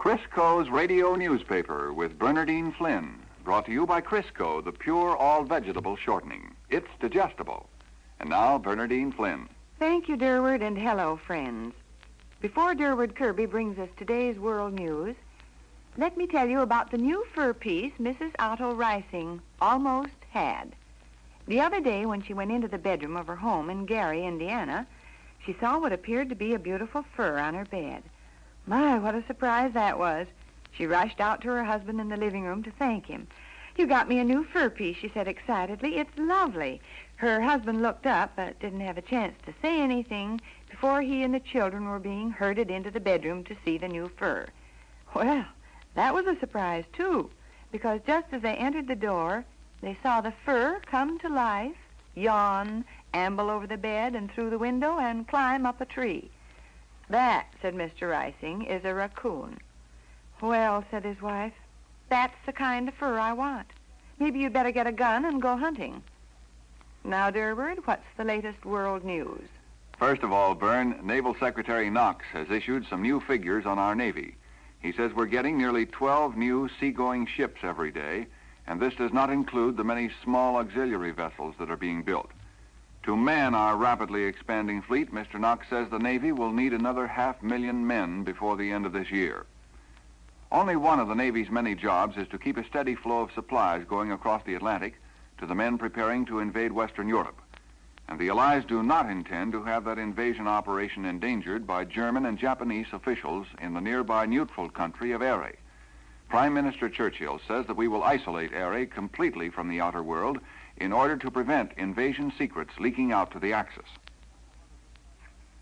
Criscos Radio Newspaper with Bernardine Flynn. Brought to you by Crisco, the pure all-vegetable shortening. It's digestible. And now, Bernardine Flynn. Thank you, Durward, and hello, friends. Before Durward Kirby brings us today's world news, let me tell you about the new fur piece Mrs. Otto Reising almost had. The other day, when she went into the bedroom of her home in Gary, Indiana, she saw what appeared to be a beautiful fur on her bed. My, what a surprise that was. She rushed out to her husband in the living room to thank him. "You got me a new fur piece," she said excitedly. "It's lovely." Her husband looked up, but didn't have a chance to say anything before he and the children were being herded into the bedroom to see the new fur. Well, that was a surprise, too, because just as they entered the door, they saw the fur come to life, yawn, amble over the bed and through the window, and climb up a tree. "That," said Mr. Reising, "is a raccoon." "Well," said his wife, "that's the kind of fur I want. Maybe you'd better get a gun and go hunting." Now, Durward, what's the latest world news? First of all, Bern, Naval Secretary Knox has issued some new figures on our Navy. He says we're getting nearly 12 new seagoing ships every day, and this does not include the many small auxiliary vessels that are being built. To man our rapidly expanding fleet, Mr. Knox says the Navy will need another 500,000 men before the end of this year. Only one of the Navy's many jobs is to keep a steady flow of supplies going across the Atlantic to the men preparing to invade Western Europe. And the Allies do not intend to have that invasion operation endangered by German and Japanese officials in the nearby neutral country of Eire. Prime Minister Churchill says that we will isolate Eire completely from the outer world in order to prevent invasion secrets leaking out to the Axis.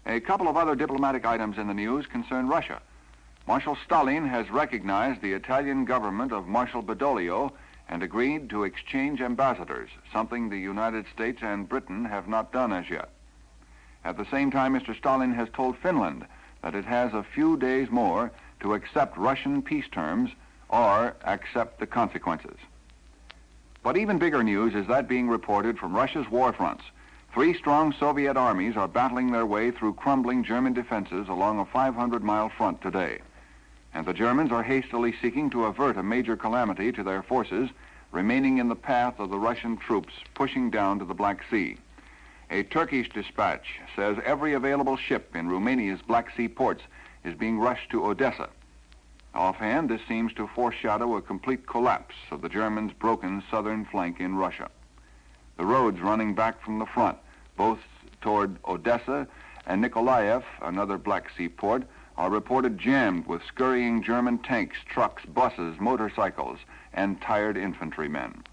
A couple of other diplomatic items in the news concern Russia. Marshal Stalin has recognized the Italian government of Marshal Badoglio and agreed to exchange ambassadors, something the United States and Britain have not done as yet. At the same time, Mr. Stalin has told Finland that it has a few days more to accept Russian peace terms or accept the consequences. But even bigger news is that being reported from Russia's war fronts. 3 strong Soviet armies are battling their way through crumbling German defenses along a 500-mile front today. And the Germans are hastily seeking to avert a major calamity to their forces remaining in the path of the Russian troops pushing down to the Black Sea. A Turkish dispatch says every available ship in Romania's Black Sea ports is being rushed to Odessa. Offhand, this seems to foreshadow a complete collapse of the Germans' broken southern flank in Russia. The roads running back from the front, both toward Odessa and Nikolaev, another Black Sea port, are reported jammed with scurrying German tanks, trucks, buses, motorcycles, and tired infantrymen.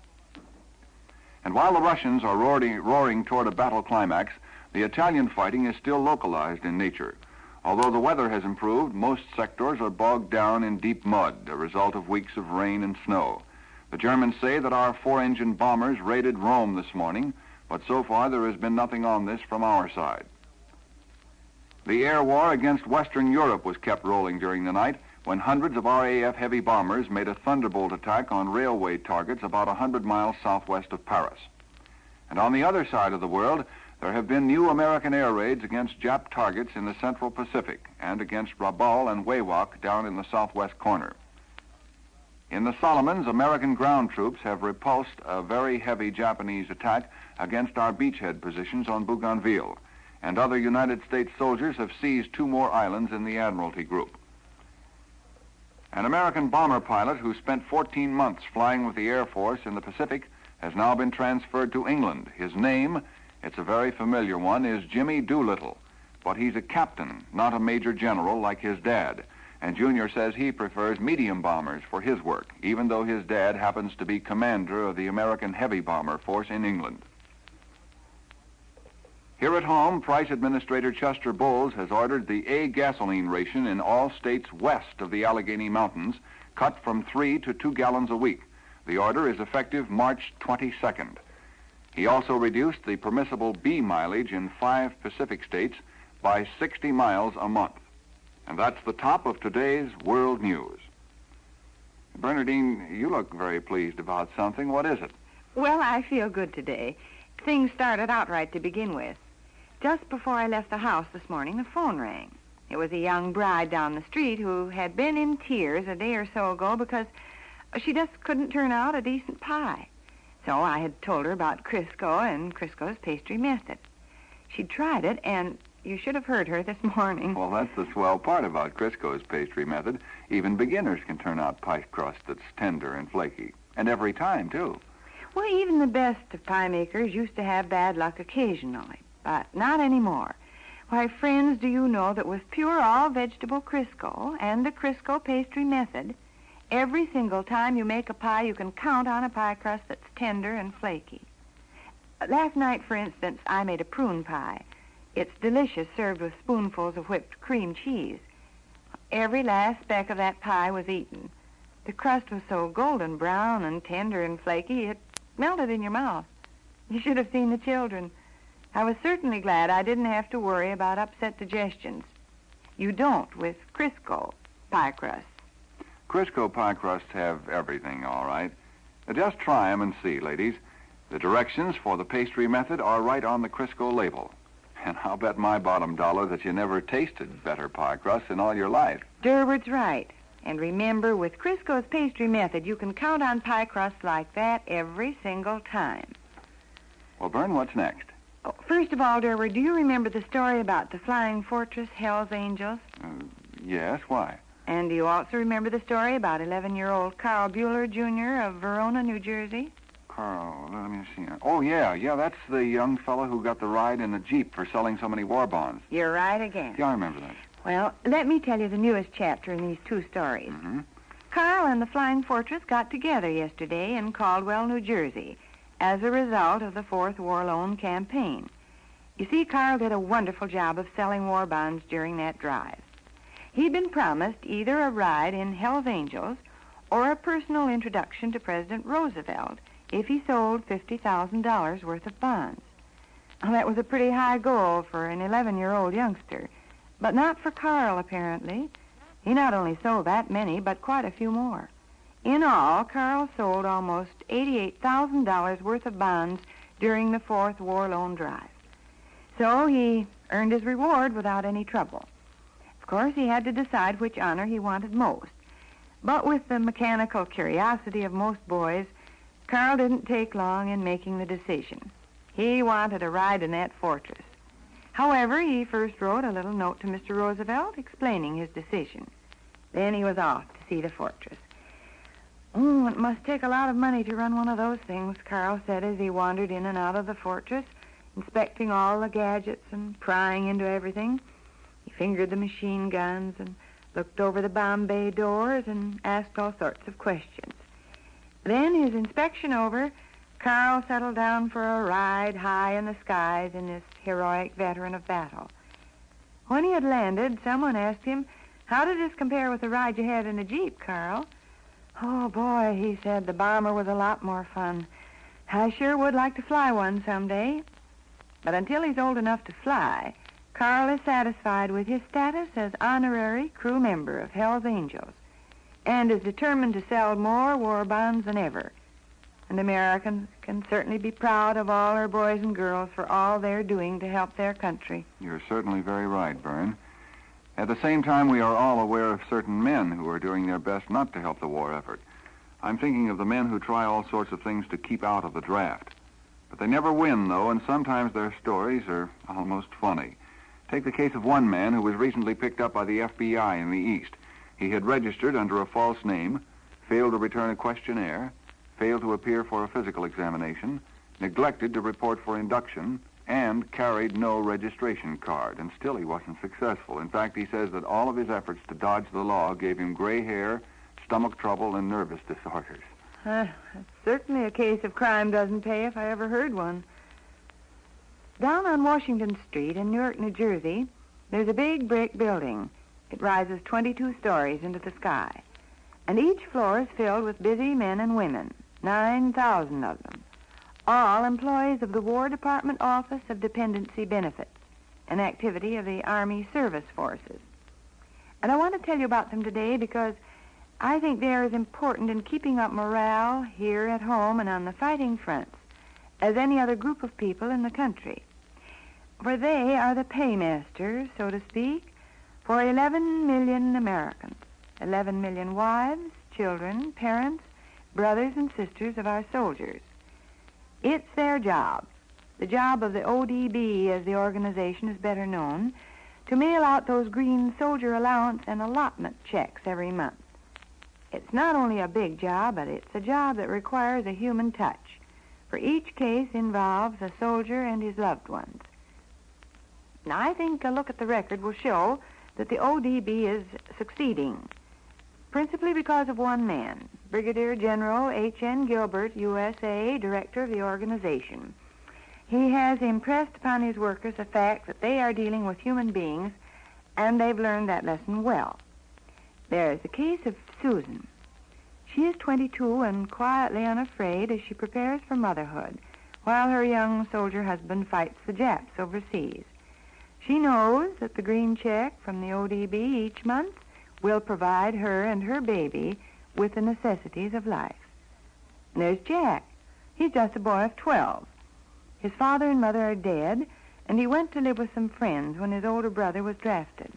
And while the Russians are roaring toward a battle climax, the Italian fighting is still localized in nature. Although the weather has improved, most sectors are bogged down in deep mud, a result of weeks of rain and snow. The Germans say that our 4-engine bombers raided Rome this morning, but so far there has been nothing on this from our side. The air war against Western Europe was kept rolling during the night when hundreds of RAF heavy bombers made a thunderbolt attack on railway targets about 100 miles southwest of Paris. And on the other side of the world, there have been new American air raids against Jap targets in the Central Pacific and against Rabaul and Wewak down in the southwest corner. In the Solomons, American ground troops have repulsed a very heavy Japanese attack against our beachhead positions on Bougainville, and other United States soldiers have seized 2 more islands in the Admiralty Group. An American bomber pilot who spent 14 months flying with the Air Force in the Pacific has now been transferred to England. His name, it's a very familiar one, is Jimmy Doolittle, but he's a captain, not a major general like his dad. And Junior says he prefers medium bombers for his work, even though his dad happens to be commander of the American heavy bomber force in England. Here at home, Price Administrator Chester Bowles has ordered the A gasoline ration in all states west of the Allegheny Mountains cut from 3 to 2 gallons a week. The order is effective March 22nd. He also reduced the permissible B mileage in 5 Pacific states by 60 miles a month. And that's the top of today's world news. Bernardine, you look very pleased about something. What is it? Well, I feel good today. Things started out right to begin with. Just before I left the house this morning, the phone rang. It was a young bride down the street who had been in tears a day or so ago because she just couldn't turn out a decent pie. So I had told her about Crisco and Crisco's pastry method. She'd tried it, and you should have heard her this morning. Well, that's the swell part about Crisco's pastry method. Even beginners can turn out pie crust that's tender and flaky. And every time, too. Well, even the best of pie makers used to have bad luck occasionally, but not anymore. Why, friends, do you know that with pure all-vegetable Crisco and the Crisco pastry method, every single time you make a pie, you can count on a pie crust that's tender and flaky. Last night, for instance, I made a prune pie. It's delicious, served with spoonfuls of whipped cream cheese. Every last speck of that pie was eaten. The crust was so golden brown and tender and flaky, it melted in your mouth. You should have seen the children. I was certainly glad I didn't have to worry about upset digestions. You don't with Crisco pie crusts. Crisco pie crusts have everything, all right. Just try 'em and see, ladies. The directions for the pastry method are right on the Crisco label. And I'll bet my bottom dollar that you never tasted better pie crusts in all your life. Durward's right. And remember, with Crisco's pastry method, you can count on pie crusts like that every single time. Well, Vern, what's next? Oh, first of all, Durward, do you remember the story about the flying fortress, Hell's Angels? Yes, why? And do you also remember the story about 11-year-old Carl Bueller, Jr. of Verona, New Jersey? Carl, let me see. Oh, yeah, that's the young fellow who got the ride in the Jeep for selling so many war bonds. You're right again. Yeah, I remember that. Well, let me tell you the newest chapter in these two stories. Mm-hmm. Carl and the Flying Fortress got together yesterday in Caldwell, New Jersey, as a result of the Fourth War Loan campaign. You see, Carl did a wonderful job of selling war bonds during that drive. He'd been promised either a ride in Hell's Angels or a personal introduction to President Roosevelt if he sold $50,000 worth of bonds. Well, that was a pretty high goal for an 11-year-old youngster, but not for Carl, apparently. He not only sold that many, but quite a few more. In all, Carl sold almost $88,000 worth of bonds during the Fourth War Loan drive. So he earned his reward without any trouble. Of course, he had to decide which honor he wanted most. But with the mechanical curiosity of most boys, Carl didn't take long in making the decision. He wanted a ride in that fortress. However, he first wrote a little note to Mr. Roosevelt explaining his decision. Then he was off to see the fortress. Oh, it must take a lot of money to run one of those things, Carl said as he wandered in and out of the fortress, inspecting all the gadgets and prying into everything. He fingered the machine guns and looked over the bomb bay doors and asked all sorts of questions. Then, his inspection over, Carl settled down for a ride high in the skies in this heroic veteran of battle. When he had landed, someone asked him, "How did this compare with the ride you had in the Jeep, Carl?" "Oh, boy," he said, "the bomber was a lot more fun. I sure would like to fly one someday." But until he's old enough to fly, Carl is satisfied with his status as honorary crew member of Hell's Angels and is determined to sell more war bonds than ever. And Americans can certainly be proud of all our boys and girls for all they're doing to help their country. You're certainly very right, Vern. At the same time, we are all aware of certain men who are doing their best not to help the war effort. I'm thinking of the men who try all sorts of things to keep out of the draft. But they never win, though, and sometimes their stories are almost funny. Take the case of one man who was recently picked up by the FBI in the East. He had registered under a false name, failed to return a questionnaire, failed to appear for a physical examination, neglected to report for induction, and carried no registration card. And still he wasn't successful. In fact, he says that all of his efforts to dodge the law gave him gray hair, stomach trouble, and nervous disorders. It's certainly a case of crime doesn't pay if I ever heard one. Down on Washington Street in Newark, New Jersey, there's a big brick building. It rises 22 stories into the sky. And each floor is filled with busy men and women, 9,000 of them, all employees of the War Department Office of Dependency Benefits, an activity of the Army Service Forces. And I want to tell you about them today because I think they are as important in keeping up morale here at home and on the fighting fronts as any other group of people in the country. For they are the paymasters, so to speak, for 11 million Americans, 11 million wives, children, parents, brothers and sisters of our soldiers. It's their job, the job of the ODB, as the organization is better known, to mail out those green soldier allowance and allotment checks every month. It's not only a big job, but it's a job that requires a human touch, for each case involves a soldier and his loved ones. Now, I think a look at the record will show that the ODB is succeeding, principally because of one man, Brigadier General H.N. Gilbert, USA, director of the organization. He has impressed upon his workers the fact that they are dealing with human beings, and they've learned that lesson well. There's the case of Susan. She is 22 and quietly unafraid as she prepares for motherhood, while her young soldier husband fights the Japs overseas. She knows that the green check from the ODB each month will provide her and her baby with the necessities of life. And there's Jack. He's just a boy of 12. His father and mother are dead, and he went to live with some friends when his older brother was drafted.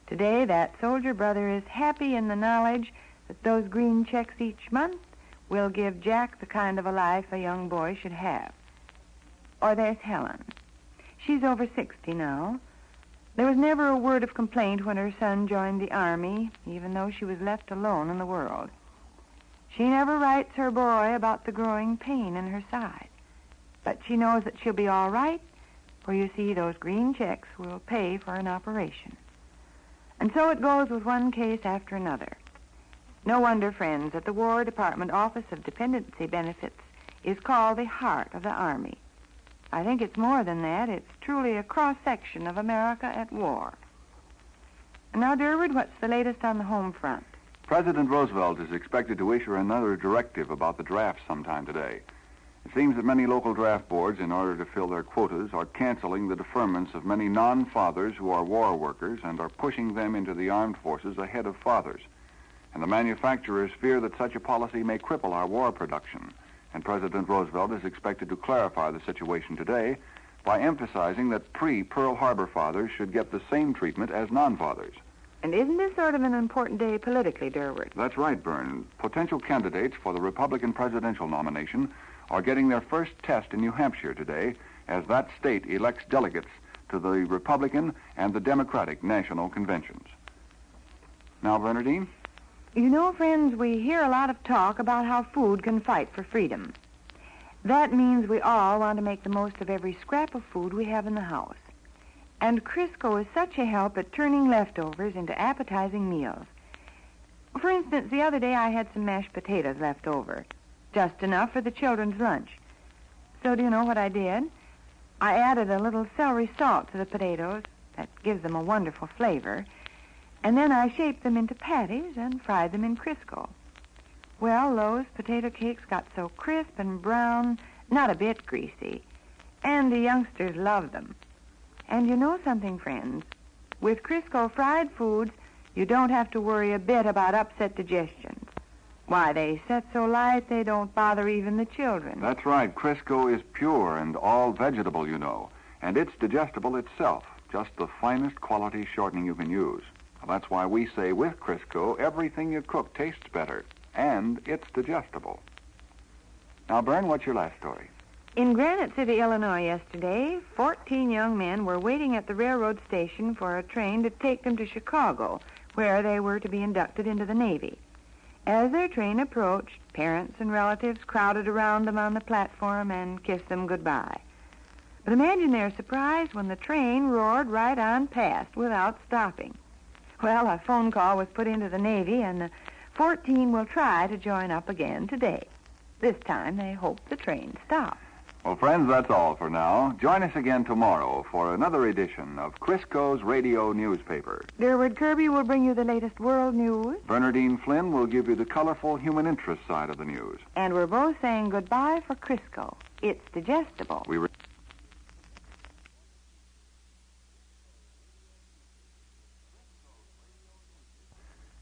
Today, that soldier brother is happy in the knowledge that those green checks each month will give Jack the kind of a life a young boy should have. Or there's Helen. She's over 60 now. There was never a word of complaint when her son joined the Army, even though she was left alone in the world. She never writes her boy about the growing pain in her side. But she knows that she'll be all right, for you see, those green checks will pay for an operation. And so it goes with one case after another. No wonder, friends, that the War Department Office of Dependency Benefits is called the heart of the Army. I think it's more than that. It's truly a cross-section of America at war. And now, Durward, what's the latest on the home front? President Roosevelt is expected to issue another directive about the draft sometime today. It seems that many local draft boards, in order to fill their quotas, are canceling the deferments of many non-fathers who are war workers and are pushing them into the armed forces ahead of fathers. And the manufacturers fear that such a policy may cripple our war production. And President Roosevelt is expected to clarify the situation today by emphasizing that pre-Pearl Harbor fathers should get the same treatment as non-fathers. And isn't this sort of an important day politically, Durward? That's right, Byrne. Potential candidates for the Republican presidential nomination are getting their first test in New Hampshire today as that state elects delegates to the Republican and the Democratic national conventions. Now, Bernadine? You know, friends, we hear a lot of talk about how food can fight for freedom. That means we all want to make the most of every scrap of food we have in the house. And Crisco is such a help at turning leftovers into appetizing meals. For instance, the other day I had some mashed potatoes left over. Just enough for the children's lunch. So do you know what I did? I added a little celery salt to the potatoes. That gives them a wonderful flavor. And then I shaped them into patties and fried them in Crisco. Well, those potato cakes got so crisp and brown, not a bit greasy. And the youngsters loved them. And you know something, friends? With Crisco fried foods, you don't have to worry a bit about upset digestions. Why, they set so light they don't bother even the children. That's right. Crisco is pure and all vegetable, you know. And it's digestible itself. Just the finest quality shortening you can use. Well, that's why we say with Crisco, everything you cook tastes better. And it's digestible. Now, Bern, what's your last story? In Granite City, Illinois, yesterday, 14 young men were waiting at the railroad station for a train to take them to Chicago, where they were to be inducted into the Navy. As their train approached, parents and relatives crowded around them on the platform and kissed them goodbye. But imagine their surprise when the train roared right on past without stopping. Well, a phone call was put into the Navy, and the 14 will try to join up again today. This time, they hope the train stops. Well, friends, that's all for now. Join us again tomorrow for another edition of Crisco's Radio Newspaper. Durward Kirby will bring you the latest world news. Bernadine Flynn will give you the colorful human interest side of the news. And we're both saying goodbye for Crisco. It's digestible.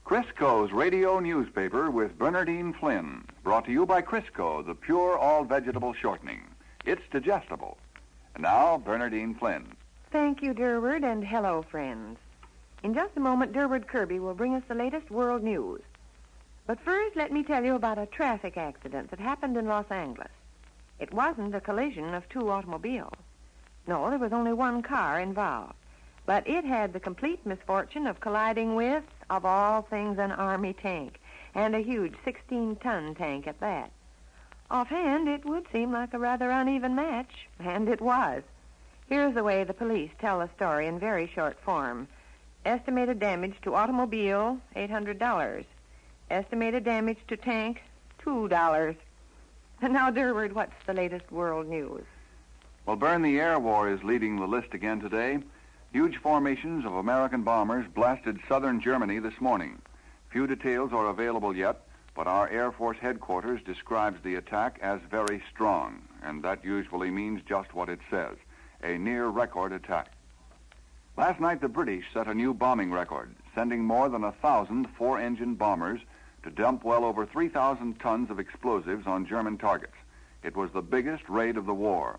Crisco's Radio Newspaper with Bernadine Flynn. Brought to you by Crisco, the pure all-vegetable shortening. It's digestible. And now, Bernadine Flynn. Thank you, Durward, and hello, friends. In just a moment, Durward Kirby will bring us the latest world news. But first, let me tell you about a traffic accident that happened in Los Angeles. It wasn't a collision of two automobiles. No, there was only one car involved. But it had the complete misfortune of colliding with, of all things, an Army tank, and a huge 16-ton tank at that. Offhand, it would seem like a rather uneven match, and it was. Here's the way the police tell the story in very short form. Estimated damage to automobile, $800. Estimated damage to tank, $2. And now, Durward, what's the latest world news? Well, Bern, the air war is leading the list again today. Huge formations of American bombers blasted southern Germany this morning. Few details are available yet, but our Air Force headquarters describes the attack as very strong, and that usually means just what it says, a near-record attack. Last night, the British set a new bombing record, sending more than 1,000 four-engine bombers to dump well over 3,000 tons of explosives on German targets. It was the biggest raid of the war.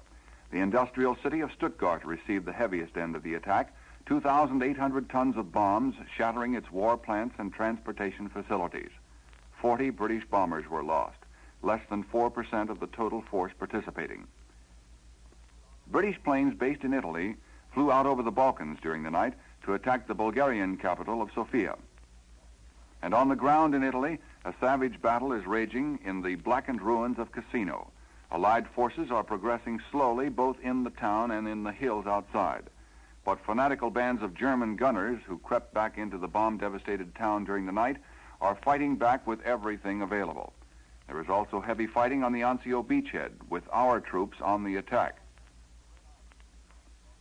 The industrial city of Stuttgart received the heaviest end of the attack, 2,800 tons of bombs shattering its war plants and transportation facilities. 40 British bombers were lost, less than 4% of the total force participating. British planes based in Italy flew out over the Balkans during the night to attack the Bulgarian capital of Sofia. And on the ground in Italy, a savage battle is raging in the blackened ruins of Cassino. Allied forces are progressing slowly both in the town and in the hills outside. But fanatical bands of German gunners who crept back into the bomb-devastated town during the night are fighting back with everything available. There is also heavy fighting on the Anzio beachhead, with our troops on the attack.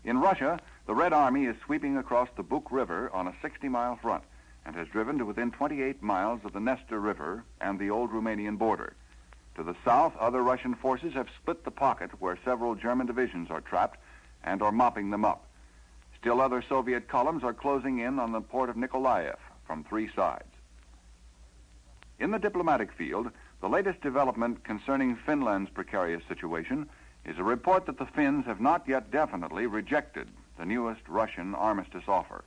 In Russia, the Red Army is sweeping across the Buk River on a 60-mile front and has driven to within 28 miles of the Nestor River and the old Romanian border. To the south, other Russian forces have split the pocket where several German divisions are trapped and are mopping them up. Still other Soviet columns are closing in on the port of Nikolaev from three sides. In the diplomatic field, the latest development concerning Finland's precarious situation is a report that the Finns have not yet definitely rejected the newest Russian armistice offer.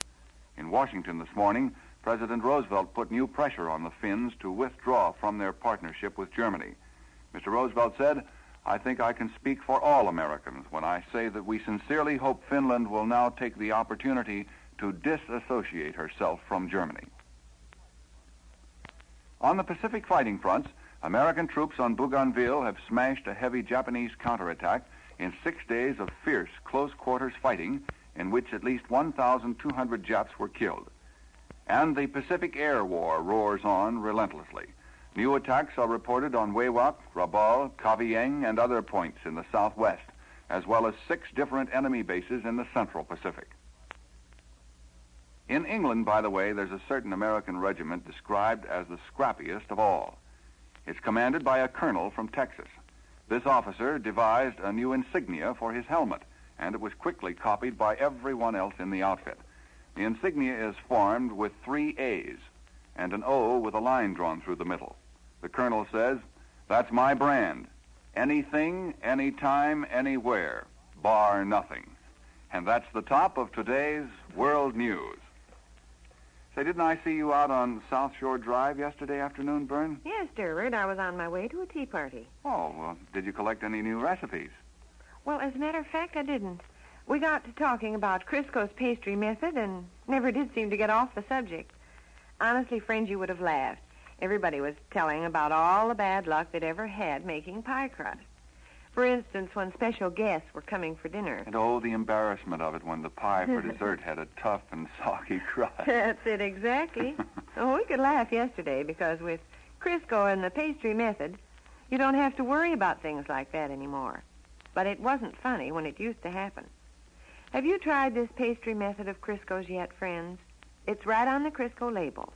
In Washington this morning, President Roosevelt put new pressure on the Finns to withdraw from their partnership with Germany. Mr. Roosevelt said, "I think I can speak for all Americans when I say that we sincerely hope Finland will now take the opportunity to disassociate herself from Germany." On the Pacific fighting fronts, American troops on Bougainville have smashed a heavy Japanese counterattack in 6 days of fierce close-quarters fighting in which at least 1,200 Japs were killed. And the Pacific Air War roars on relentlessly. New attacks are reported on Wewak, Rabaul, Kavieng, and other points in the southwest, as well as 6 different enemy bases in the Central Pacific. In England, by the way, there's a certain American regiment described as the scrappiest of all. It's commanded by a colonel from Texas. This officer devised a new insignia for his helmet, and it was quickly copied by everyone else in the outfit. The insignia is formed with 3 A's and an O with a line drawn through the middle. The colonel says, "That's my brand. Anything, anytime, anywhere, bar nothing." And that's the top of today's World News. Say, didn't I see you out on South Shore Drive yesterday afternoon, Bern? Yes, Durward. I was on my way to a tea party. Oh, well, did you collect any new recipes? Well, as a matter of fact, I didn't. We got to talking about Criscos pastry method and never did seem to get off the subject. Honestly, friends, you would have laughed. Everybody was telling about all the bad luck they'd ever had making pie crust. For instance, when special guests were coming for dinner. And oh, the embarrassment of it when the pie for dessert had a tough and soggy crust. That's it, exactly. Oh, we could laugh yesterday because with Crisco and the pastry method, you don't have to worry about things like that anymore. But it wasn't funny when it used to happen. Have you tried this pastry method of Crisco's yet, friends? It's right on the Crisco label.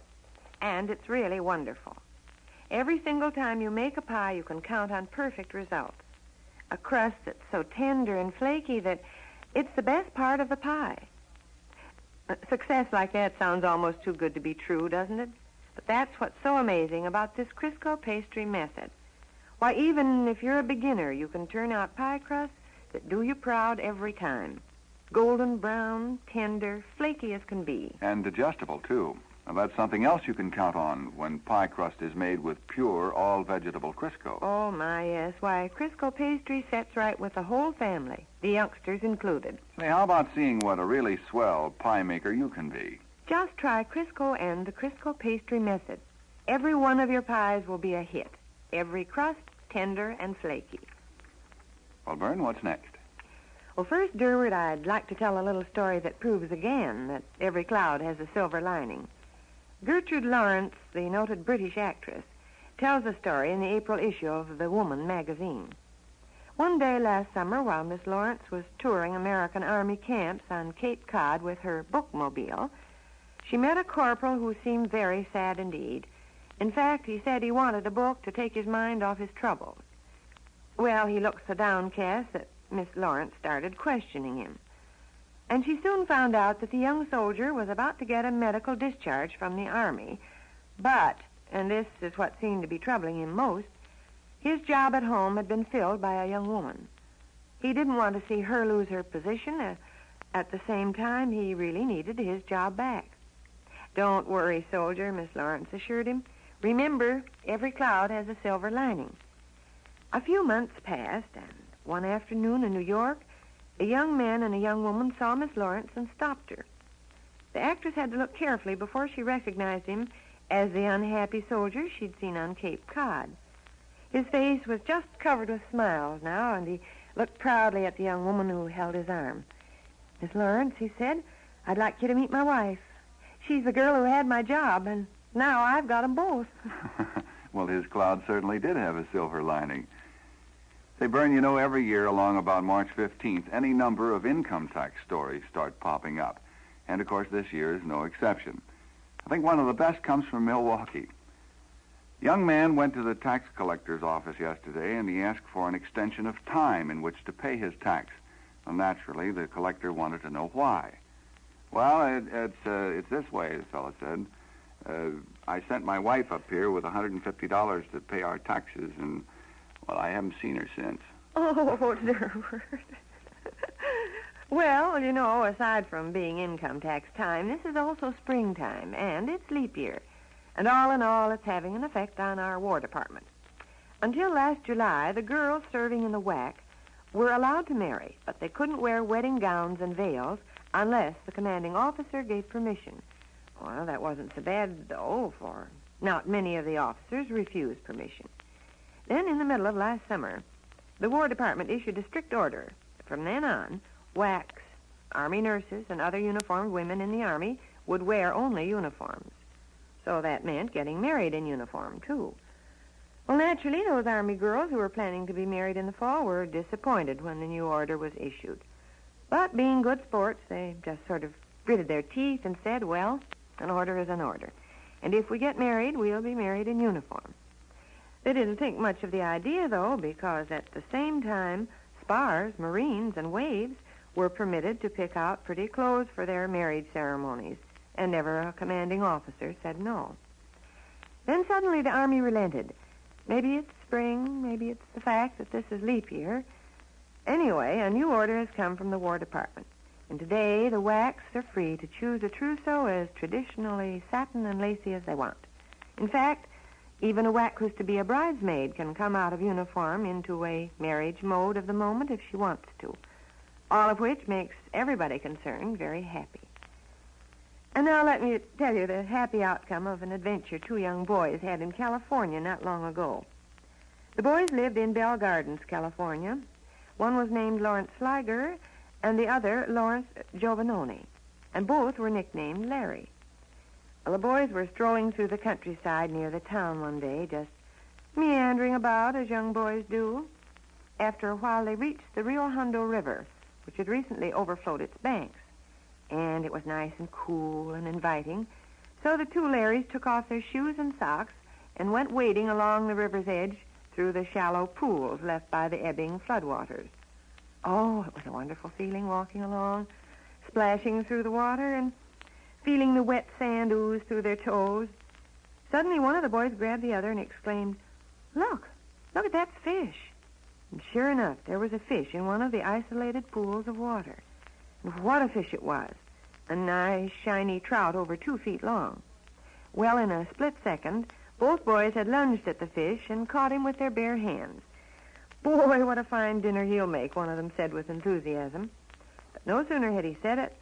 And it's really wonderful. Every single time you make a pie, you can count on perfect results. A crust that's so tender and flaky that it's the best part of the pie. Success like that sounds almost too good to be true, doesn't it? But that's what's so amazing about this Crisco pastry method. Why, even if you're a beginner, you can turn out pie crusts that do you proud every time. golden brown, tender, flaky as can be. And digestible, too. Now, that's something else you can count on when pie crust is made with pure, all-vegetable Crisco. Oh, my, yes. Why, Crisco pastry sets right with the whole family, the youngsters included. Say, how about seeing what a really swell pie maker you can be? Just try Crisco and the Crisco pastry method. Every one of your pies will be a hit. Every crust, tender and flaky. Well, Vern, what's next? Well, first, Durward, I'd like to tell a little story that proves again that every cloud has a silver lining. Gertrude Lawrence, the noted British actress, tells a story in the April issue of The Woman magazine. One day last summer, while Miss Lawrence was touring American Army camps on Cape Cod with her bookmobile, she met a corporal who seemed very sad indeed. In fact, he said he wanted a book to take his mind off his troubles. Well, he looked so downcast that Miss Lawrence started questioning him. And she soon found out that the young soldier was about to get a medical discharge from the Army. But, and this is what seemed to be troubling him most, his job at home had been filled by a young woman. He didn't want to see her lose her position. At the same time, he really needed his job back. Don't worry, soldier, Miss Lawrence assured him. Remember, every cloud has a silver lining. A few months passed, and one afternoon in New York, a young man and a young woman saw Miss Lawrence and stopped her. The actress had to look carefully before she recognized him as the unhappy soldier she'd seen on Cape Cod. His face was just covered with smiles now, and he looked proudly at the young woman who held his arm. Miss Lawrence, he said, I'd like you to meet my wife. She's the girl who had my job, and now I've got 'em both. Well, his cloud certainly did have a silver lining. Say, Vern, you know, every year along about March 15th, any number of income tax stories start popping up. And, of course, this year is no exception. I think one of the best comes from Milwaukee. A young man went to the tax collector's office yesterday, and he asked for an extension of time in which to pay his tax. Well, naturally, the collector wanted to know why. Well, it's this way, the fellow said. I sent my wife up here with $150 to pay our taxes, and, well, I haven't seen her since. Oh, Durward. Well, you know, aside from being income tax time, this is also springtime, and it's leap year. And all in all, it's having an effect on our War Department. Until last July, the girls serving in the WAC were allowed to marry, but they couldn't wear wedding gowns and veils unless the commanding officer gave permission. Well, that wasn't so bad, though, for not many of the officers refused permission. Then, in the middle of last summer, the War Department issued a strict order. From then on, WACs, Army nurses, and other uniformed women in the Army would wear only uniforms. So that meant getting married in uniform, too. Well, naturally, those Army girls who were planning to be married in the fall were disappointed when the new order was issued. But being good sports, they just sort of gritted their teeth and said, well, an order is an order. And if we get married, we'll be married in uniform. They didn't think much of the idea, though, because at the same time, spars, Marines, and waves were permitted to pick out pretty clothes for their marriage ceremonies, and never a commanding officer said no. Then suddenly the Army relented. Maybe it's spring, maybe it's the fact that this is leap year. Anyway, a new order has come from the War Department. And today, the WACs are free to choose a trousseau as traditionally satin and lacy as they want. In fact, even a WAC who's to be a bridesmaid can come out of uniform into a marriage mode of the moment if she wants to. All of which makes everybody concerned very happy. And now let me tell you the happy outcome of an adventure two young boys had in California not long ago. The boys lived in Bell Gardens, California. One was named Lawrence Sliger, and the other Lawrence Giovanoni, and both were nicknamed Larry. Well, the boys were strolling through the countryside near the town one day, just meandering about as young boys do. After a while, they reached the Rio Hondo River, which had recently overflowed its banks, and it was nice and cool and inviting. So the two Larrys took off their shoes and socks and went wading along the river's edge through the shallow pools left by the ebbing floodwaters. Oh, it was a wonderful feeling walking along, splashing through the water and feeling the wet sand ooze through their toes. Suddenly, one of the boys grabbed the other and exclaimed, look at that fish. And sure enough, there was a fish in one of the isolated pools of water. What a fish it was. A nice, shiny trout over 2 feet long. Well, in a split second, both boys had lunged at the fish and caught him with their bare hands. Boy, what a fine dinner he'll make, one of them said with enthusiasm. But no sooner had he said it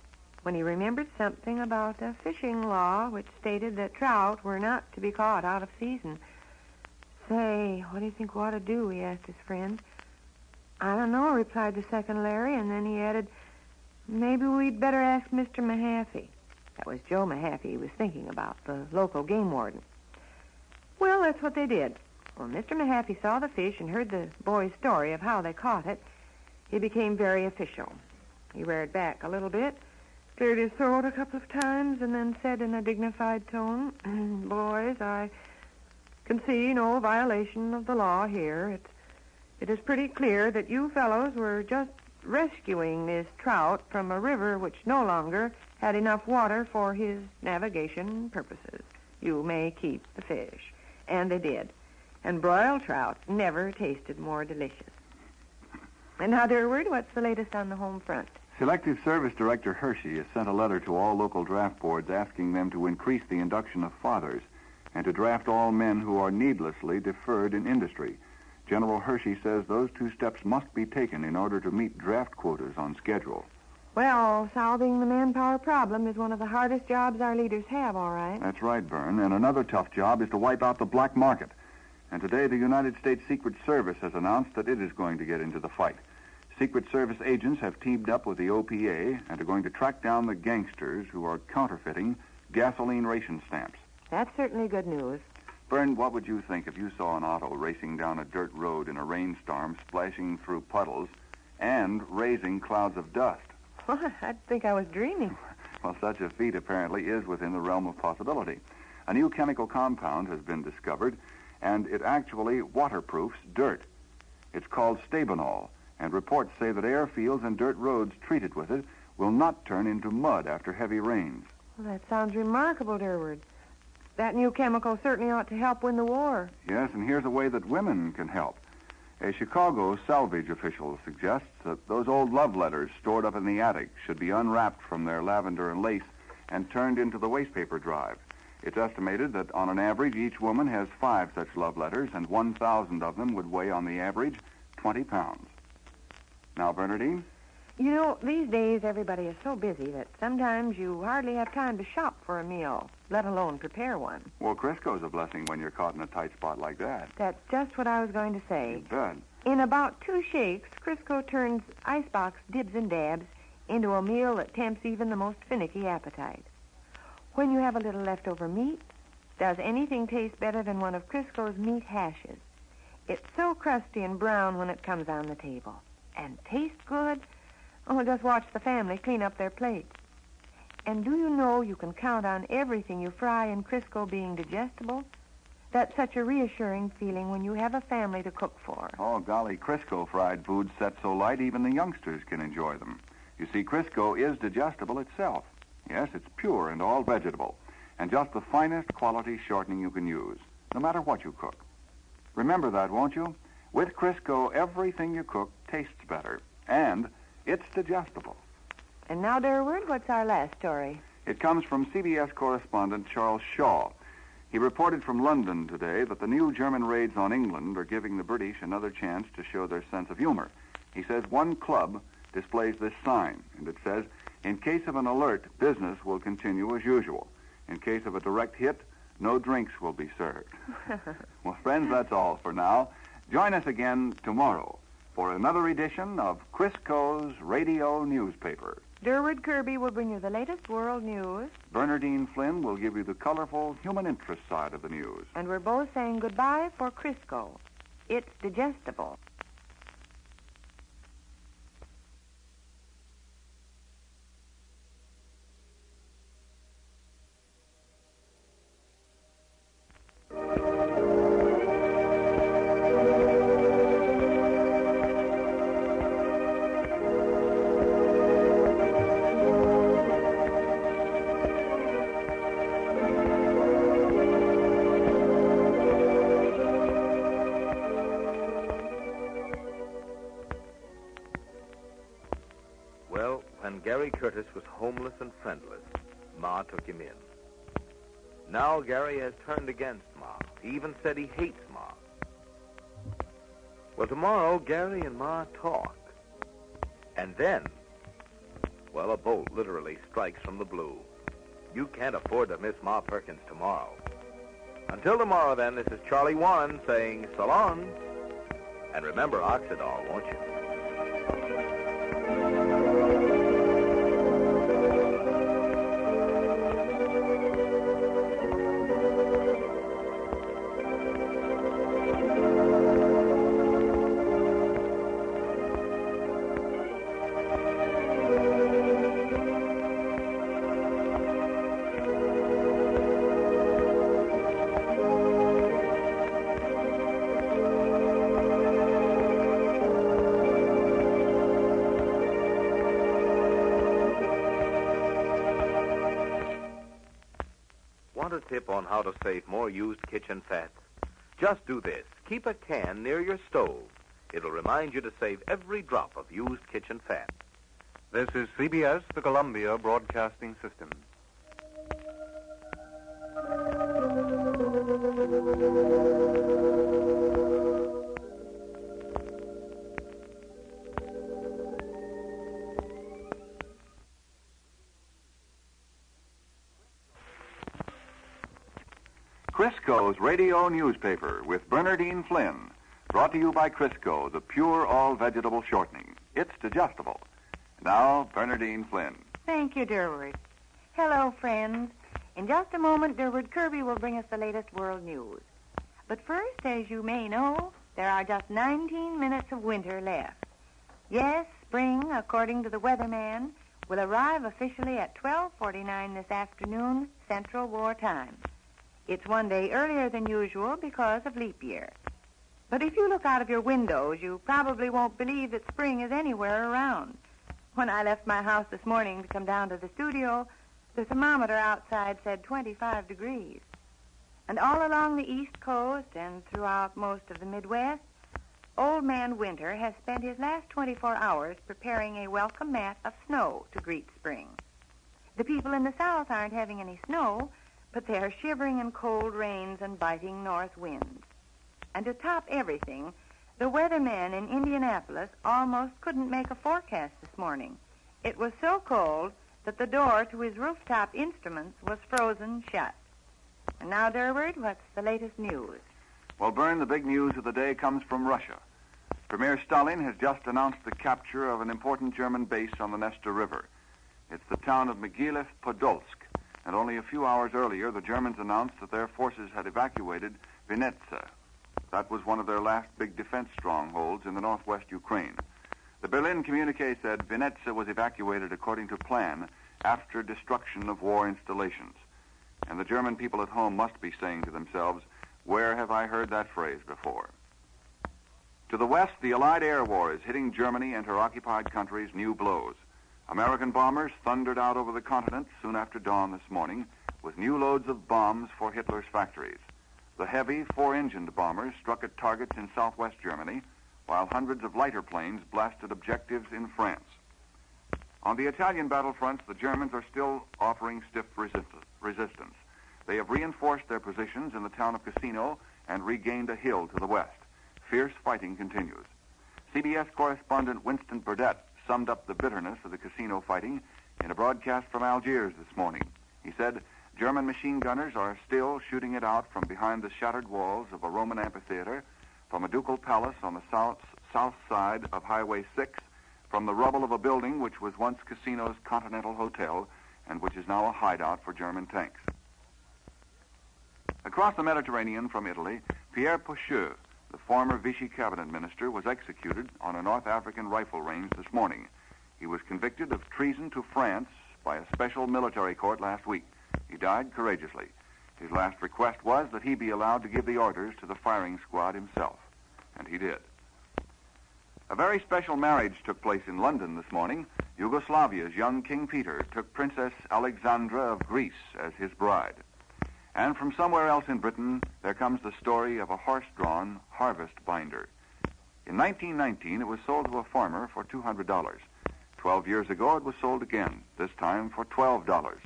when he remembered something about a fishing law which stated that trout were not to be caught out of season. Say, what do you think we ought to do? He asked his friend. I don't know, replied the second Larry, and then he added, maybe we'd better ask Mr. Mahaffey. That was Joe Mahaffey he was thinking about, the local game warden. Well, that's what they did. When Mr. Mahaffey saw the fish and heard the boy's story of how they caught it, he became very official. He reared back a little bit, cleared his throat a couple of times, and then said in a dignified tone, boys, I can see no violation of the law here. It is pretty clear that you fellows were just rescuing this trout from a river which no longer had enough water for his navigation purposes. You may keep the fish. And they did. And broiled trout never tasted more delicious. And now, Durward, what's the latest on the home front? Selective Service Director Hershey has sent a letter to all local draft boards asking them to increase the induction of fathers and to draft all men who are needlessly deferred in industry. General Hershey says those 2 steps must be taken in order to meet draft quotas on schedule. Well, solving the manpower problem is one of the hardest jobs our leaders have, all right. That's right, Bern. And another tough job is to wipe out the black market. And today the United States Secret Service has announced that it is going to get into the fight. Secret Service agents have teamed up with the OPA and are going to track down the gangsters who are counterfeiting gasoline ration stamps. That's certainly good news. Bern, what would you think if you saw an auto racing down a dirt road in a rainstorm, splashing through puddles, and raising clouds of dust? I'd think I was dreaming. Well, such a feat apparently is within the realm of possibility. A new chemical compound has been discovered, and it actually waterproofs dirt. It's called Stabinol, and reports say that airfields and dirt roads treated with it will not turn into mud after heavy rains. Well, that sounds remarkable, Durward. That new chemical certainly ought to help win the war. Yes, and here's a way that women can help. A Chicago salvage official suggests that those old love letters stored up in the attic should be unwrapped from their lavender and lace and turned into the wastepaper drive. It's estimated that on an average, each woman has 5 such love letters, and 1,000 of them would weigh on the average 20 pounds. Now, Bernadine? You know, these days everybody is so busy that sometimes you hardly have time to shop for a meal, let alone prepare one. Well, Crisco's a blessing when you're caught in a tight spot like that. That's just what I was going to say. You bet. In about 2 shakes, Crisco turns icebox dibs and dabs into a meal that tempts even the most finicky appetite. When you have a little leftover meat, does anything taste better than one of Crisco's meat hashes? It's so crusty and brown when it comes on the table. And tastes good. Oh, just watch the family clean up their plates. And do you know you can count on everything you fry in Crisco being digestible? That's such a reassuring feeling when you have a family to cook for. Oh, golly, Crisco fried foods set so light even the youngsters can enjoy them. You see, Crisco is digestible itself. Yes, it's pure and all vegetable, and just the finest quality shortening you can use, no matter what you cook. Remember that, won't you? With Crisco, everything you cook tastes better, and it's digestible. And now, Durward, what's our last story? It comes from CBS correspondent Charles Shaw. He reported from London today that the new German raids on England are giving the British another chance to show their sense of humor. He says one club displays this sign, and it says, in case of an alert, business will continue as usual. In case of a direct hit, no drinks will be served. Well, friends, that's all for now. Join us again tomorrow for another edition of Crisco's Radio Newspaper. Durward Kirby will bring you the latest world news. Bernadine Flynn will give you the colorful human interest side of the news. And we're both saying goodbye for Crisco. It's digestible. Well, when Gary Curtis was homeless and friendless, Ma took him in. Now Gary has turned against Ma. He even said he hates Ma. Well, tomorrow, Gary and Ma talk. And then, well, a bolt literally strikes from the blue. You can't afford to miss Ma Perkins tomorrow. Until tomorrow, then, this is Charlie Warren saying so long. And remember Oxidol, won't you? Want a tip on how to save more used kitchen fat? Just do this. Keep a can near your stove. It'll remind you to save every drop of used kitchen fat. This is CBS, the Columbia Broadcasting System. Criscos Radio Newspaper with Bernardine Flynn. Brought to you by Crisco, the pure all-vegetable shortening. It's digestible. Now, Bernardine Flynn. Thank you, Durward. Hello, friends. In just a moment, Durward Kirby will bring us the latest world news. But first, as you may know, there are just 19 minutes of winter left. Yes, spring, according to the weatherman, will arrive officially at 12:49 this afternoon, Central War Time. It's one day earlier than usual because of leap year. But if you look out of your windows, you probably won't believe that spring is anywhere around. When I left my house this morning to come down to the studio, the thermometer outside said 25 degrees. And all along the East Coast and throughout most of the Midwest, Old Man Winter has spent his last 24 hours preparing a welcome mat of snow to greet spring. The people in the South aren't having any snow, but they are shivering in cold rains and biting north winds. And to top everything, the weatherman in Indianapolis almost couldn't make a forecast this morning. It was so cold that the door to his rooftop instruments was frozen shut. And now, Durward, what's the latest news? Well, Bern, the big news of the day comes from Russia. Premier Stalin has just announced the capture of an important German base on the Nester River. It's the town of Mogiliev-Podolsk. And only a few hours earlier, the Germans announced that their forces had evacuated Vinnytsia. That was one of their last big defense strongholds in the northwest Ukraine. The Berlin communique said Vinnytsia was evacuated according to plan after destruction of war installations. And the German people at home must be saying to themselves, where have I heard that phrase before? To the west, the Allied air war is hitting Germany and her occupied countries new blows. American bombers thundered out over the continent soon after dawn this morning with new loads of bombs for Hitler's factories. The heavy, four-engined bombers struck at targets in southwest Germany, while hundreds of lighter planes blasted objectives in France. On the Italian battlefronts, the Germans are still offering stiff resistance. They have reinforced their positions in the town of Cassino and regained a hill to the west. Fierce fighting continues. CBS correspondent Winston Burdett summed up the bitterness of the Cassino fighting in a broadcast from Algiers this morning. He said, German machine gunners are still shooting it out from behind the shattered walls of a Roman amphitheater, from a ducal palace on the south side of Highway 6, from the rubble of a building which was once Cassino's Continental Hotel and which is now a hideout for German tanks. Across the Mediterranean from Italy, Pierre Pocheux, the former Vichy cabinet minister, was executed on a North African rifle range this morning. He was convicted of treason to France by a special military court last week. He died courageously. His last request was that he be allowed to give the orders to the firing squad himself, and he did. A very special marriage took place in London this morning. Yugoslavia's young King Peter took Princess Alexandra of Greece as his bride. And from somewhere else in Britain, there comes the story of a horse-drawn harvest binder. In 1919, it was sold to a farmer for $200. 12 years ago, it was sold again, this time for $12.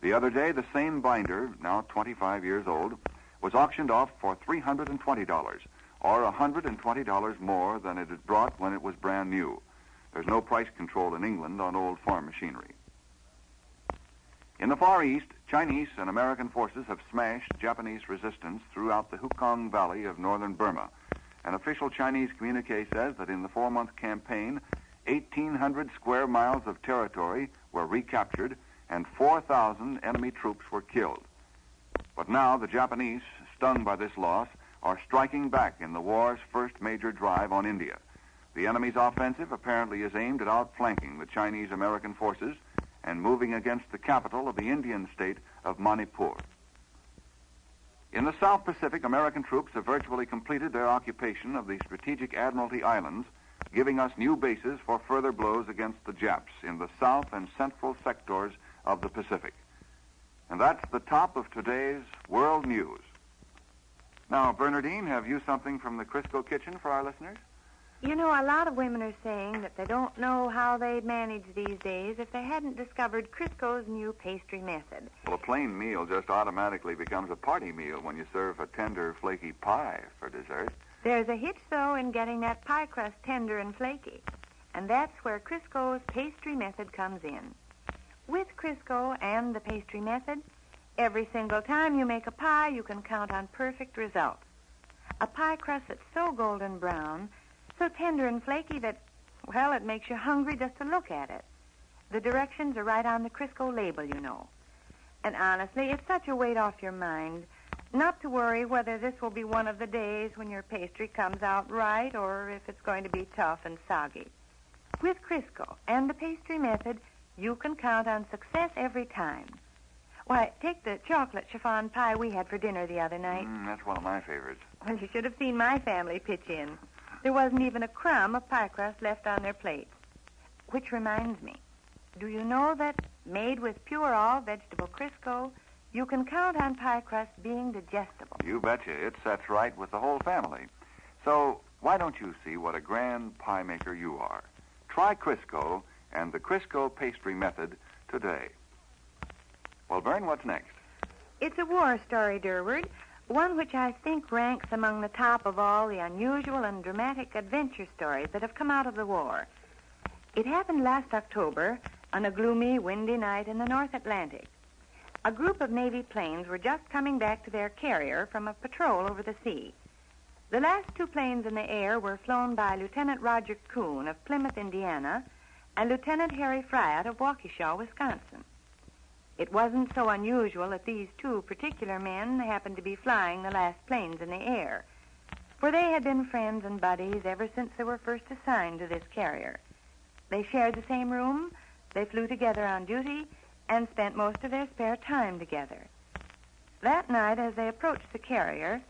The other day, the same binder, now 25 years old, was auctioned off for $320, or $120 more than it had brought when it was brand new. There's no price control in England on old farm machinery. In the Far East, Chinese and American forces have smashed Japanese resistance throughout the Hukong Valley of northern Burma. An official Chinese communique says that in the 4-month campaign, 1,800 square miles of territory were recaptured and 4,000 enemy troops were killed. But now the Japanese, stung by this loss, are striking back in the war's first major drive on India. The enemy's offensive apparently is aimed at outflanking the Chinese-American forces and moving against the capital of the Indian state of Manipur. In the South Pacific, American troops have virtually completed their occupation of the strategic Admiralty Islands, giving us new bases for further blows against the Japs in the south and central sectors of the Pacific. And that's the top of today's World News. Now, Bernardine, have you something from the Crisco kitchen for our listeners? You know, a lot of women are saying that they don't know how they'd manage these days if they hadn't discovered Crisco's new pastry method. Well, a plain meal just automatically becomes a party meal when you serve a tender, flaky pie for dessert. There's a hitch, though, in getting that pie crust tender and flaky. And that's where Crisco's pastry method comes in. With Crisco and the pastry method, every single time you make a pie, you can count on perfect results. A pie crust that's so golden brown, so tender and flaky that, well, it makes you hungry just to look at it. The directions are right on the Crisco label, you know. And honestly, it's such a weight off your mind not to worry whether this will be one of the days when your pastry comes out right or if it's going to be tough and soggy. With Crisco and the pastry method, you can count on success every time. Why, take the chocolate chiffon pie we had for dinner the other night. That's one of my favorites. Well, you should have seen my family pitch in. There wasn't even a crumb of pie crust left on their plates. Which reminds me, do you know that made with pure all-vegetable Crisco, you can count on pie crust being digestible? You betcha. It sets right with the whole family. So why don't you see what a grand pie maker you are? Try Crisco and the Crisco pastry method today. Well, Vern, what's next? It's a war story, Durward. One which I think ranks among the top of all the unusual and dramatic adventure stories that have come out of the war. It happened last October on a gloomy, windy night in the North Atlantic. A group of Navy planes were just coming back to their carrier from a patrol over the sea. The last 2 planes in the air were flown by Lieutenant Roger Kuhn of Plymouth, Indiana, and Lieutenant Harry Fryatt of Waukesha, Wisconsin. It wasn't so unusual that these 2 particular men happened to be flying the last planes in the air, for they had been friends and buddies ever since they were first assigned to this carrier. They shared the same room, they flew together on duty, and spent most of their spare time together. That night, as they approached the carrier,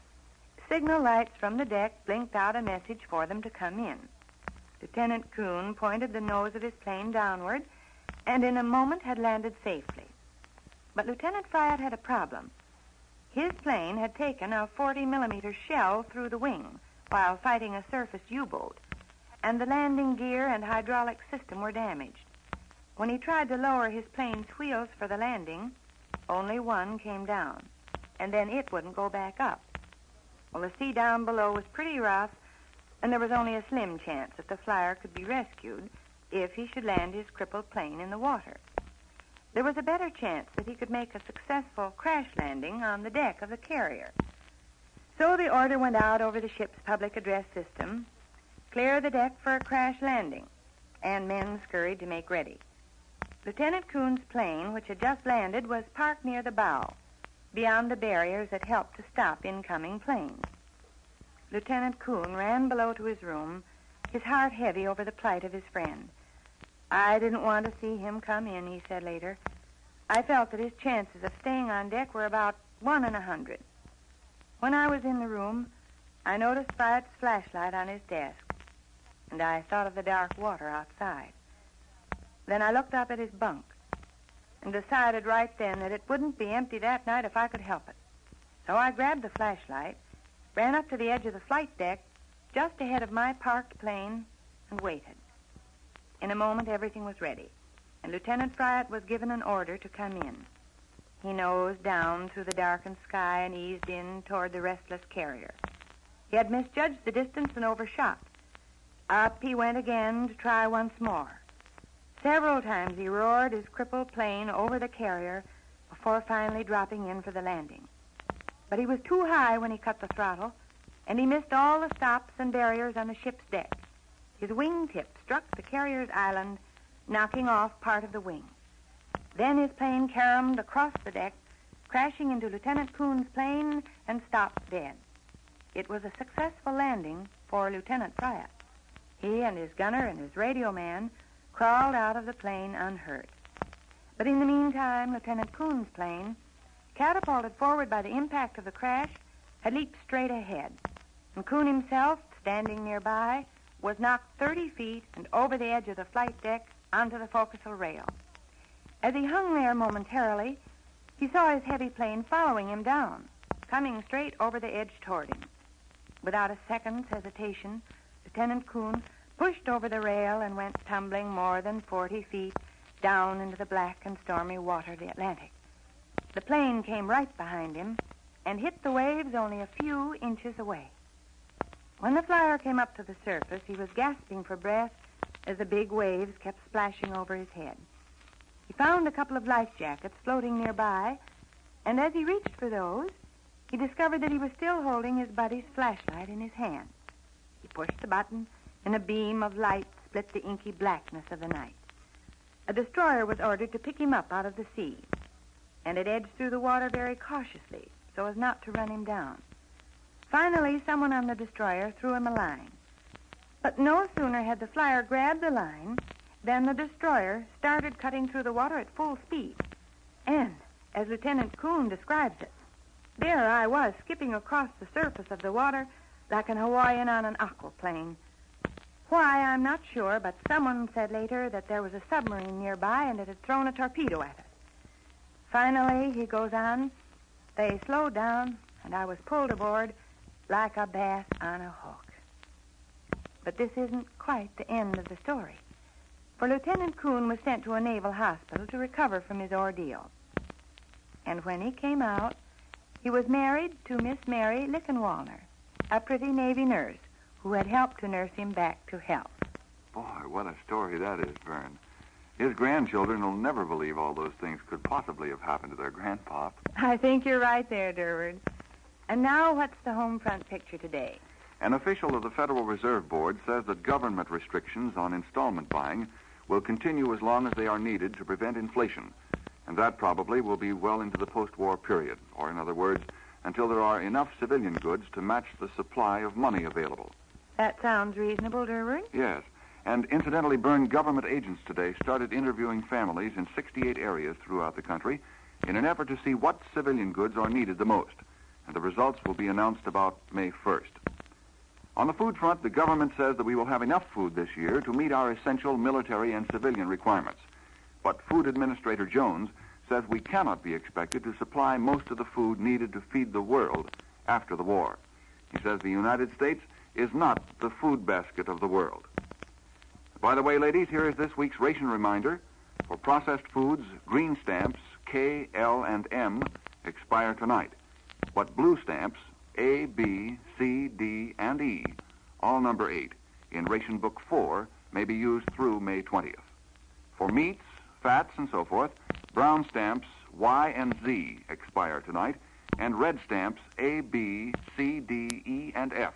signal lights from the deck blinked out a message for them to come in. Lieutenant Kuhn pointed the nose of his plane downward, and in a moment had landed safely. But Lieutenant Fryatt had a problem. His plane had taken a 40-millimeter shell through the wing while fighting a surface U-boat, and the landing gear and hydraulic system were damaged. When he tried to lower his plane's wheels for the landing, only one came down, and then it wouldn't go back up. Well, the sea down below was pretty rough, and there was only a slim chance that the flyer could be rescued if he should land his crippled plane in the water. There was a better chance that he could make a successful crash landing on the deck of the carrier. So the order went out over the ship's public address system, clear the deck for a crash landing, and men scurried to make ready. Lieutenant Kuhn's plane, which had just landed, was parked near the bow, beyond the barriers that helped to stop incoming planes. Lieutenant Kuhn ran below to his room, his heart heavy over the plight of his friend. I didn't want to see him come in, he said later. I felt that his chances of staying on deck were about 1 in 100. When I was in the room, I noticed Fryatt's flashlight on his desk, and I thought of the dark water outside. Then I looked up at his bunk and decided right then that it wouldn't be empty that night if I could help it. So I grabbed the flashlight, ran up to the edge of the flight deck just ahead of my parked plane, and waited. In a moment, everything was ready, and Lieutenant Fryatt was given an order to come in. He nosed down through the darkened sky and eased in toward the restless carrier. He had misjudged the distance and overshot. Up he went again to try once more. Several times he roared his crippled plane over the carrier before finally dropping in for the landing. But he was too high when he cut the throttle, and he missed all the stops and barriers on the ship's deck. His wingtip struck the carrier's island, knocking off part of the wing. Then his plane caromed across the deck, crashing into Lieutenant Coon's plane and stopped dead. It was a successful landing for Lieutenant Fryatt. He and his gunner and his radio man crawled out of the plane unhurt. But in the meantime, Lieutenant Coon's plane, catapulted forward by the impact of the crash, had leaped straight ahead. And Coon himself, standing nearby, was knocked 30 feet and over the edge of the flight deck onto the forecastle rail. As he hung there momentarily, he saw his heavy plane following him down, coming straight over the edge toward him. Without a second's hesitation, Lieutenant Coon pushed over the rail and went tumbling more than 40 feet down into the black and stormy water of the Atlantic. The plane came right behind him and hit the waves only a few inches away. When the flyer came up to the surface, he was gasping for breath as the big waves kept splashing over his head. He found a couple of life jackets floating nearby, and as he reached for those, he discovered that he was still holding his buddy's flashlight in his hand. He pushed the button, and a beam of light split the inky blackness of the night. A destroyer was ordered to pick him up out of the sea, and it edged through the water very cautiously so as not to run him down. Finally, someone on the destroyer threw him a line. But no sooner had the flyer grabbed the line than the destroyer started cutting through the water at full speed. And, as Lieutenant Coon describes it, there I was skipping across the surface of the water like an Hawaiian on an aquaplane. Why, I'm not sure, but someone said later that there was a submarine nearby and it had thrown a torpedo at us. Finally, he goes on, they slowed down and I was pulled aboard like a bass on a hook. But this isn't quite the end of the story. For Lieutenant Coon was sent to a naval hospital to recover from his ordeal. And when he came out, he was married to Miss Mary Lickenwalner, a pretty Navy nurse who had helped to nurse him back to health. Boy, what a story that is, Vern. His grandchildren will never believe all those things could possibly have happened to their grandpop. I think you're right there, Durward. And now, what's the home front picture today? An official of the Federal Reserve Board says that government restrictions on installment buying will continue as long as they are needed to prevent inflation. And that probably will be well into the post-war period, or in other words, until there are enough civilian goods to match the supply of money available. That sounds reasonable, Durward. Yes. And incidentally, Byrne, government agents today started interviewing families in 68 areas throughout the country in an effort to see what civilian goods are needed the most. And the results will be announced about May 1st. On the food front, the government says that we will have enough food this year to meet our essential military and civilian requirements. But Food Administrator Jones says we cannot be expected to supply most of the food needed to feed the world after the war. He says the United States is not the food basket of the world. By the way, ladies, here is this week's ration reminder. For processed foods, green stamps K, L, and M expire tonight. But blue stamps A, B, C, D, and E, all number 8, in Ration Book 4, may be used through May 20th. For meats, fats, and so forth, brown stamps Y and Z expire tonight, and red stamps A, B, C, D, E, and F,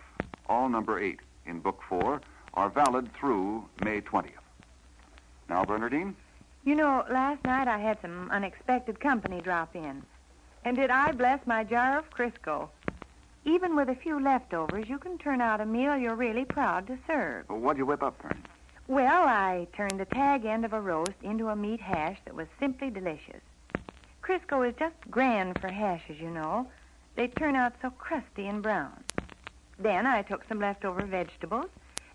all number 8, in Book 4, are valid through May 20th. Now, Bernardine? You know, last night I had some unexpected company drop in. And did I bless my jar of Crisco? Even with a few leftovers, you can turn out a meal you're really proud to serve. Well, what'd you whip up, Fern? Well, I turned the tag end of a roast into a meat hash that was simply delicious. Crisco is just grand for hashes, you know. They turn out so crusty and brown. Then I took some leftover vegetables,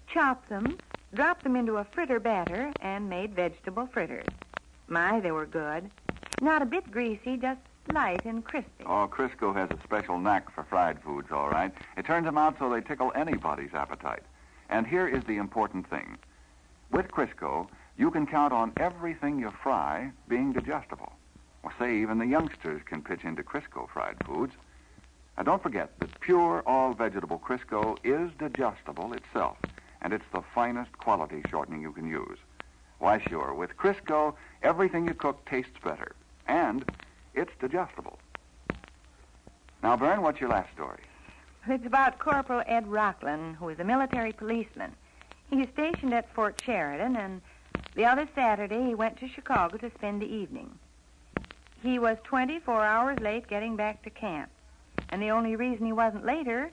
chopped them, dropped them into a fritter batter, and made vegetable fritters. My, they were good. Not a bit greasy, just light and crispy. Oh, Crisco has a special knack for fried foods, all right. It turns them out so they tickle anybody's appetite. And here is the important thing. With Crisco, you can count on everything you fry being digestible. Well, say even the youngsters can pitch into Crisco fried foods. Now, don't forget that pure all-vegetable Crisco is digestible itself, and it's the finest quality shortening you can use. Why, sure, with Crisco, everything you cook tastes better, and it's digestible. Now, Vern, what's your last story? It's about Corporal Ed Rockland, who is a military policeman. He's stationed at Fort Sheridan, and the other Saturday he went to Chicago to spend the evening. He was 24 hours late getting back to camp, and the only reason he wasn't later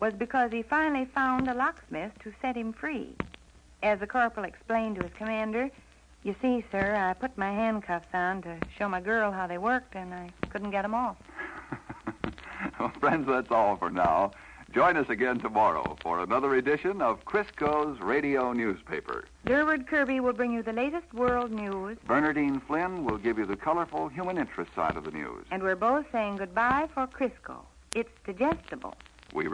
was because he finally found a locksmith to set him free. As the corporal explained to his commander, "You see, sir, I put my handcuffs on to show my girl how they worked, and I couldn't get them off." Well, friends, that's all for now. Join us again tomorrow for another edition of Crisco's Radio Newspaper. Durward Kirby will bring you the latest world news. Bernardine Flynn will give you the colorful human interest side of the news. And we're both saying goodbye for Crisco. It's digestible. We